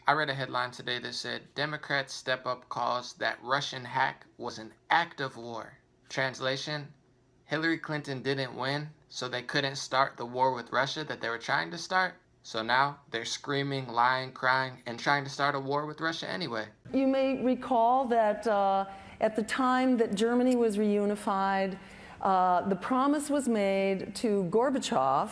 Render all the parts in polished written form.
I read a headline today that said, Democrats step up calls that Russian hack was an act of war. Translation, Hillary Clinton didn't win, so they couldn't start the war with Russia that they were trying to start. So now they're screaming, lying, crying, and trying to start a war with Russia anyway. You may recall that at the time that Germany was reunified, the promise was made to Gorbachev,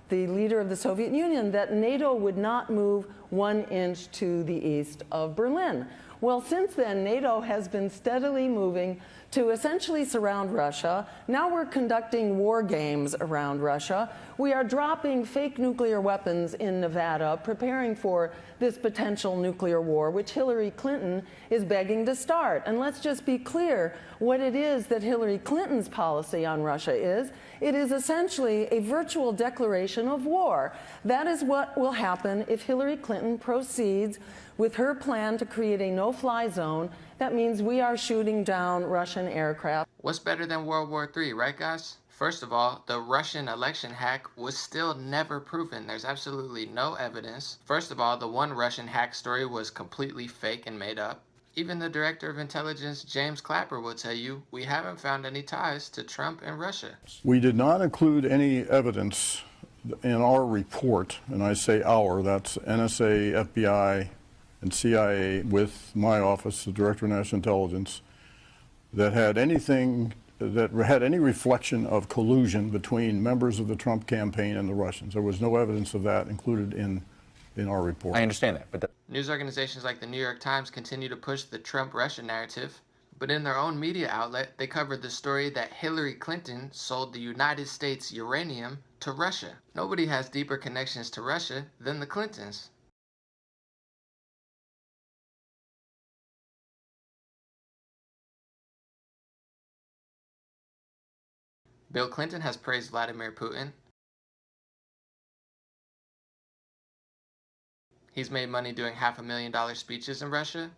the leader of the Soviet Union, that NATO would not move 1 inch to the east of Berlin. Well, since then, NATO has been steadily moving to essentially surround Russia. Now we're conducting war games around Russia. We are dropping fake nuclear weapons in Nevada, preparing for this potential nuclear war, which Hillary Clinton is begging to start. And let's just be clear what it is that Hillary Clinton's policy on Russia is. It is essentially a virtual declaration of war. That is what will happen if Hillary Clinton proceeds with her plan to create a no-fly zone. That means we are shooting down Russian aircraft. What's better than World War III, right guys? First of all, the Russian election hack was still never proven. There's absolutely no evidence. First of all, the one Russian hack story was completely fake and made up. Even the director of intelligence, James Clapper, will tell you we haven't found any ties to Trump and Russia. We did not include any evidence in our report, and I say our, that's NSA, FBI, and CIA with my office, the Director of National Intelligence, that had anything, that had any reflection of collusion between members of the Trump campaign and the Russians. There was no evidence of that included in our report. I understand that, but News organizations like the New York Times continue to push the Trump-Russia narrative, but in their own media outlet, they covered the story that Hillary Clinton sold the United States uranium to Russia. Nobody has deeper connections to Russia than the Clintons. Bill Clinton has praised Vladimir Putin. He's made money doing $500,000 speeches in Russia.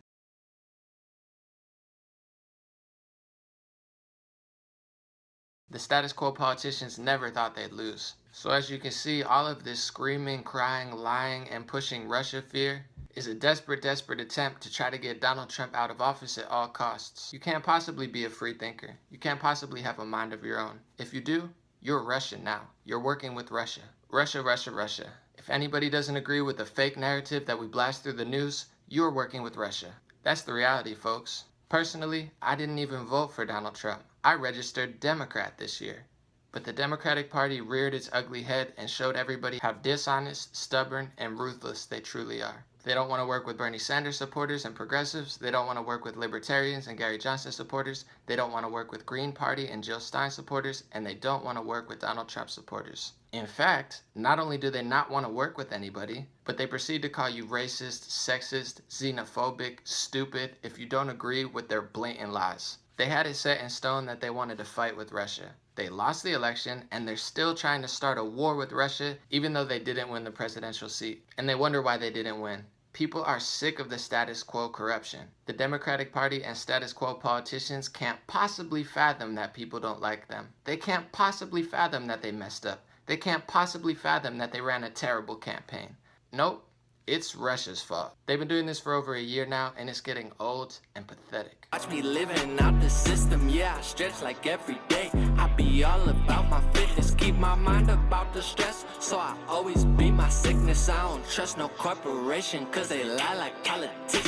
The status quo politicians never thought they'd lose. So as you can see, all of this screaming, crying, lying, and pushing Russia fear is a desperate attempt to try to get Donald Trump out of office at all costs. You can't possibly be a free thinker. You can't possibly have a mind of your own. If you do, you're Russian now. You're working with Russia. Russia, Russia, Russia. If anybody doesn't agree with the fake narrative that we blast through the news, you're working with Russia. That's the reality, folks. Personally, I didn't even vote for Donald Trump. I registered Democrat this year. But the Democratic Party reared its ugly head and showed everybody how dishonest, stubborn, and ruthless they truly are. They don't want to work with Bernie Sanders supporters and progressives. They don't want to work with libertarians and Gary Johnson supporters. They don't want to work with Green Party and Jill Stein supporters. And they don't want to work with Donald Trump supporters. In fact, not only do they not want to work with anybody, but they proceed to call you racist, sexist, xenophobic, stupid if you don't agree with their blatant lies. They had it set in stone that they wanted to fight with Russia. They lost the election, and they're still trying to start a war with Russia, even though they didn't win the presidential seat. And they wonder why they didn't win. People are sick of the status quo corruption. The Democratic Party and status quo politicians can't possibly fathom that people don't like them. They can't possibly fathom that they messed up. They can't possibly fathom that they ran a terrible campaign. Nope, it's Russia's fault. They've been doing this for over a year now, and it's getting old and pathetic. Watch me living out the system, yeah, I stretch like every day. I be all about my fitness, keep my mind about the stress. So I always be my sickness, I don't trust no corporation, cause they lie like politicians.